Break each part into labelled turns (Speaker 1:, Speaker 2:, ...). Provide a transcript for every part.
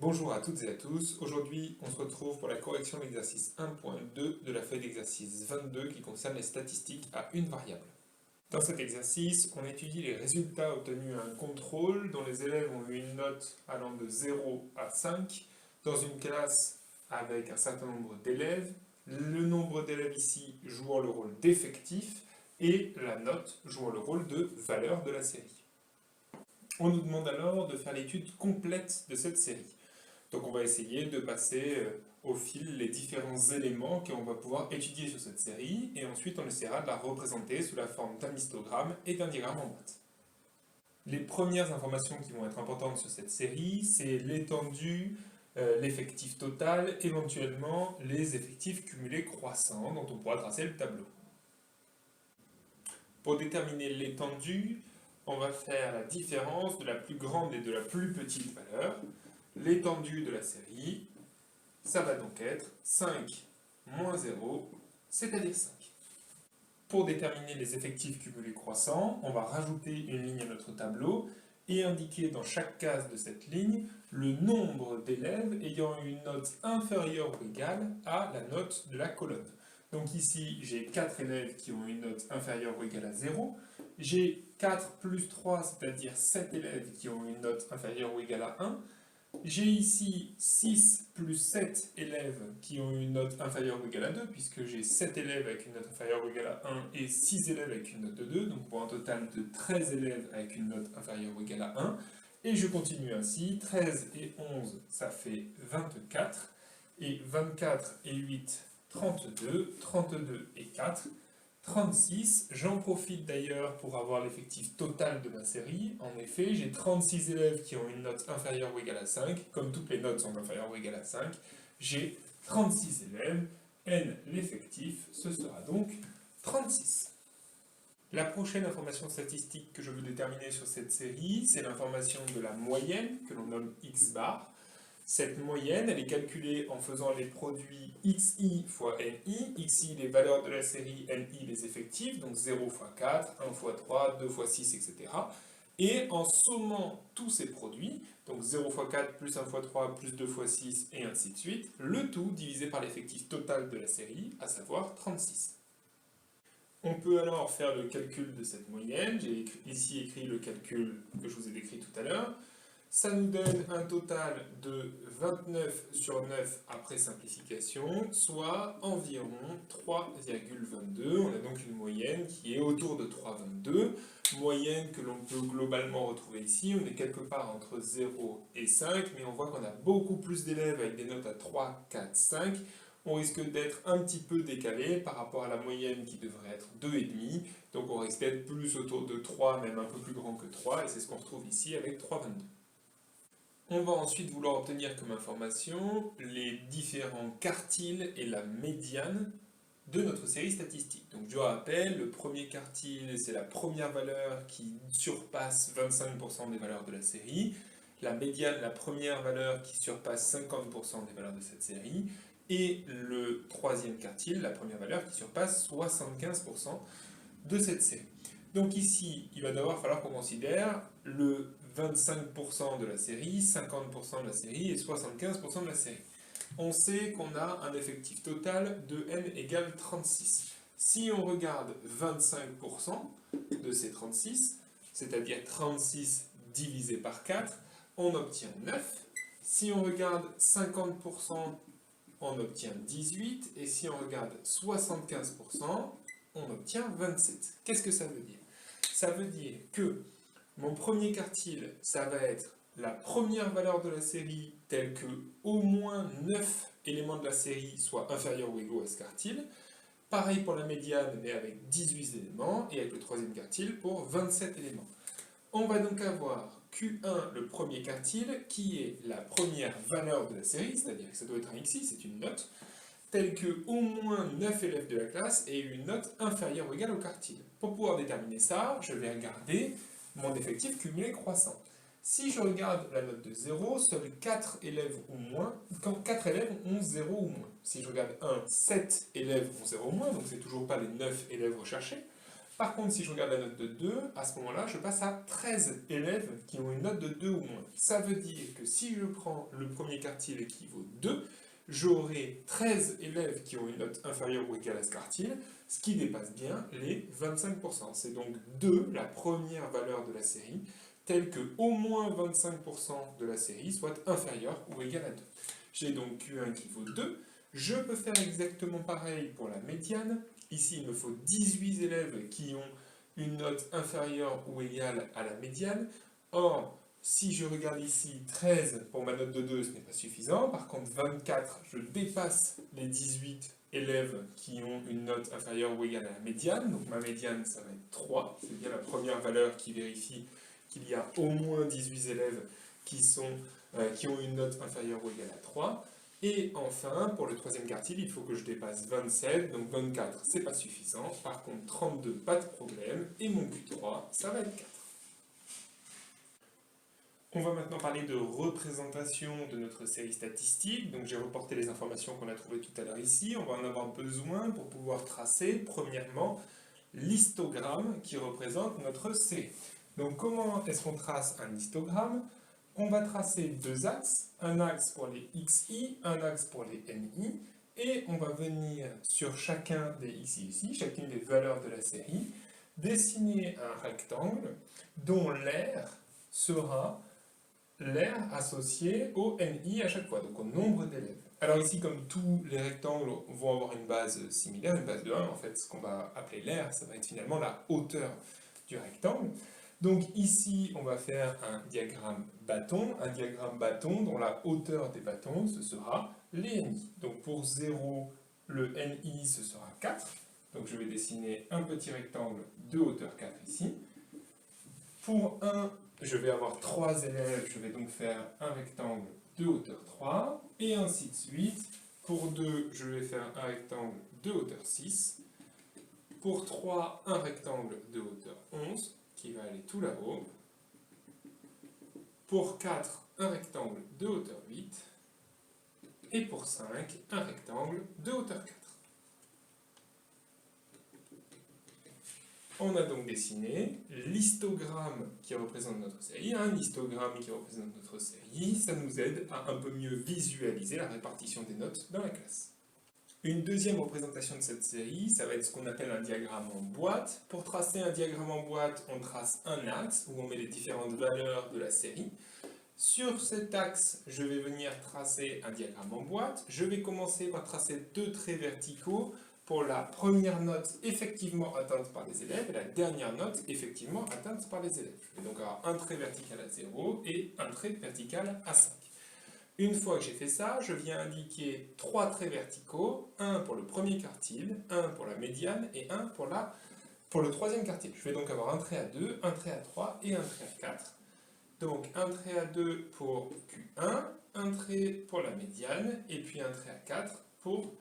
Speaker 1: Bonjour à toutes et à tous, aujourd'hui on se retrouve pour la correction de l'exercice 1.2 de la feuille d'exercice 22 qui concerne les statistiques à une variable. Dans cet exercice, on étudie les résultats obtenus à un contrôle dont les élèves ont eu une note allant de 0 à 5 dans une classe avec un certain nombre d'élèves, le nombre d'élèves ici jouant le rôle d'effectif et la note jouant le rôle de valeur de la série. On nous demande alors de faire l'étude complète de cette série. Donc on va essayer de passer au fil les différents éléments qu'on va pouvoir étudier sur cette série, et ensuite on essaiera de la représenter sous la forme d'un histogramme et d'un diagramme en boîte. Les premières informations qui vont être importantes sur cette série, c'est l'étendue, l'effectif total, éventuellement les effectifs cumulés croissants dont on pourra tracer le tableau. Pour déterminer l'étendue, on va faire la différence de la plus grande et de la plus petite valeur. L'étendue de la série, ça va donc être 5 moins 0, c'est-à-dire 5. Pour déterminer les effectifs cumulés croissants, on va rajouter une ligne à notre tableau et indiquer dans chaque case de cette ligne le nombre d'élèves ayant une note inférieure ou égale à la note de la colonne. Donc ici, j'ai 4 élèves qui ont une note inférieure ou égale à 0. J'ai 4 plus 3, c'est-à-dire 7 élèves qui ont une note inférieure ou égale à 1. J'ai ici 6 plus 7 élèves qui ont une note inférieure ou égale à 2, puisque j'ai 7 élèves avec une note inférieure ou égale à 1 et 6 élèves avec une note de 2, donc pour un total de 13 élèves avec une note inférieure ou égale à 1. Et je continue ainsi, 13 et 11, ça fait 24, et 24 et 8, 32, 32 et 4, 36, j'en profite d'ailleurs pour avoir l'effectif total de ma série. En effet, j'ai 36 élèves qui ont une note inférieure ou égale à 5. Comme toutes les notes sont inférieures ou égales à 5, j'ai 36 élèves. N, l'effectif, ce sera donc 36. La prochaine information statistique que je veux déterminer sur cette série, c'est l'information de la moyenne, que l'on nomme x bar. Cette moyenne, elle est calculée en faisant les produits xi fois ni, xi les valeurs de la série, ni les effectifs, donc 0 fois 4, 1 fois 3, 2 fois 6, etc. Et en sommant tous ces produits, donc 0 fois 4 plus 1 fois 3 plus 2 fois 6 et ainsi de suite, le tout divisé par l'effectif total de la série, à savoir 36. On peut alors faire le calcul de cette moyenne, j'ai ici écrit le calcul que je vous ai décrit tout à l'heure. Ça nous donne un total de 29 sur 9 après simplification, soit environ 3,22. On a donc une moyenne qui est autour de 3,22. Moyenne que l'on peut globalement retrouver ici. On est quelque part entre 0 et 5, mais on voit qu'on a beaucoup plus d'élèves avec des notes à 3, 4, 5. On risque d'être un petit peu décalé par rapport à la moyenne qui devrait être 2,5. Donc on risque d'être plus autour de 3, même un peu plus grand que 3, et c'est ce qu'on retrouve ici avec 3,22. On va ensuite vouloir obtenir comme information les différents quartiles et la médiane de notre série statistique. Donc je rappelle, le premier quartile, c'est la première valeur qui surpasse 25% des valeurs de la série. La médiane, la première valeur qui surpasse 50% des valeurs de cette série. Et le troisième quartile, la première valeur qui surpasse 75% de cette série. Donc ici, il va d'abord falloir qu'on considère le 25% de la série, 50% de la série et 75% de la série. On sait qu'on a un effectif total de n égale 36. Si on regarde 25% de ces 36, c'est-à-dire 36 divisé par 4, on obtient 9. Si on regarde 50%, on obtient 18. Et si on regarde 75%, on obtient 27. Qu'est-ce que ça veut dire? Ça veut dire que mon premier quartile, ça va être la première valeur de la série telle que au moins 9 éléments de la série soient inférieurs ou égaux à ce quartile. Pareil pour la médiane, mais avec 18 éléments, et avec le troisième quartile pour 27 éléments. On va donc avoir Q1, le premier quartile, qui est la première valeur de la série, c'est-à-dire que ça doit être un xi, c'est une note, telle que au moins 9 élèves de la classe aient une note inférieure ou égale au quartile. Pour pouvoir déterminer ça, je vais regarder mon effectif cumulé croissant. Si je regarde la note de 0, seuls 4 élèves ou moins, quand 4 élèves ont 0 ou moins. Si je regarde 1, 7 élèves ont 0 ou moins, donc c'est toujours pas les 9 élèves recherchés. Par contre, si je regarde la note de 2, à ce moment-là, je passe à 13 élèves qui ont une note de 2 ou moins. Ça veut dire que si je prends le premier quartile qui vaut 2, j'aurai 13 élèves qui ont une note inférieure ou égale à ce quartile, ce qui dépasse bien les 25%. C'est donc 2, la première valeur de la série, telle que au moins 25% de la série soit inférieure ou égale à 2. J'ai donc Q1 qui vaut 2. Je peux faire exactement pareil pour la médiane. Ici, il me faut 18 élèves qui ont une note inférieure ou égale à la médiane. Or, si je regarde ici 13 pour ma note de 2, ce n'est pas suffisant. Par contre, 24, je dépasse les 18 élèves qui ont une note inférieure ou égale à la médiane. Donc ma médiane, ça va être 3. C'est bien la première valeur qui vérifie qu'il y a au moins 18 élèves qui ont une note inférieure ou égale à 3. Et enfin, pour le troisième quartile, il faut que je dépasse 27, donc 24, c'est pas suffisant. Par contre, 32, pas de problème. Et mon Q3, ça va être 4. On va maintenant parler de représentation de notre série statistique. Donc j'ai reporté les informations qu'on a trouvées tout à l'heure ici. On va en avoir besoin pour pouvoir tracer, premièrement, l'histogramme qui représente notre série. Donc comment est-ce qu'on trace un histogramme? On va tracer deux axes, un axe pour les xi, un axe pour les ni, et on va venir sur chacun des xi ici, chacune des valeurs de la série, dessiner un rectangle dont l'aire sera l'aire associée au ni à chaque fois, donc au nombre d'élèves. Alors ici, comme tous les rectangles vont avoir une base similaire, une base de 1, en fait, ce qu'on va appeler l'aire, ça va être finalement la hauteur du rectangle. Donc ici, on va faire un diagramme bâton dont la hauteur des bâtons, ce sera les ni. Donc pour 0, le ni, ce sera 4. Donc je vais dessiner un petit rectangle de hauteur 4 ici. Pour 1, je vais avoir 3 élèves, je vais donc faire un rectangle de hauteur 3, et ainsi de suite. Pour 2, je vais faire un rectangle de hauteur 6. Pour 3, un rectangle de hauteur 11, qui va aller tout là-haut. Pour 4, un rectangle de hauteur 8. Et pour 5, un rectangle de hauteur 4. On a donc dessiné l'histogramme qui représente notre série. Un histogramme qui représente notre série, ça nous aide à un peu mieux visualiser la répartition des notes dans la classe. Une deuxième représentation de cette série, ça va être ce qu'on appelle un diagramme en boîte. Pour tracer un diagramme en boîte, on trace un axe où on met les différentes valeurs de la série. Sur cet axe, je vais venir tracer un diagramme en boîte. Je vais commencer par tracer deux traits verticaux pour la première note effectivement atteinte par les élèves et la dernière note effectivement atteinte par les élèves. Je vais donc avoir un trait vertical à 0 et un trait vertical à 5. Une fois que j'ai fait ça, je viens indiquer trois traits verticaux, un pour le premier quartile, un pour la médiane et un pour le troisième quartile. Je vais donc avoir un trait à 2, un trait à 3 et un trait à 4. Donc un trait à 2 pour Q1, un trait pour la médiane et puis un trait à 4 pour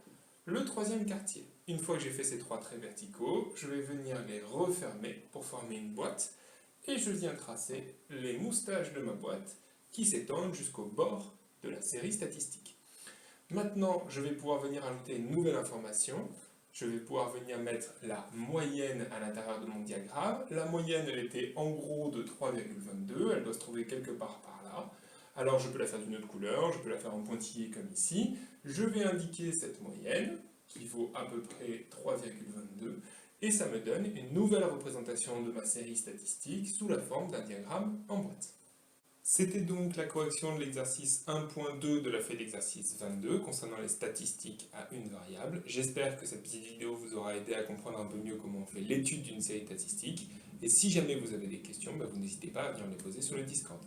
Speaker 1: le troisième quartile. Une fois que j'ai fait ces trois traits verticaux, je vais venir les refermer pour former une boîte et je viens tracer les moustaches de ma boîte qui s'étendent jusqu'au bord de la série statistique. Maintenant, je vais pouvoir venir ajouter une nouvelle information. Je vais pouvoir venir mettre la moyenne à l'intérieur de mon diagramme. La moyenne, elle était en gros de 3,22. Elle doit se trouver quelque part par là. Alors, je peux la faire d'une autre couleur. Je peux la faire en pointillé comme ici. Je vais indiquer cette moyenne, qui vaut à peu près 3,22. Et ça me donne une nouvelle représentation de ma série statistique sous la forme d'un diagramme en boîte. C'était donc la correction de l'exercice 1.2 de la feuille d'exercice 22 concernant les statistiques à une variable. J'espère que cette petite vidéo vous aura aidé à comprendre un peu mieux comment on fait l'étude d'une série statistique. Et si jamais vous avez des questions, vous n'hésitez pas à venir les poser sur le Discord.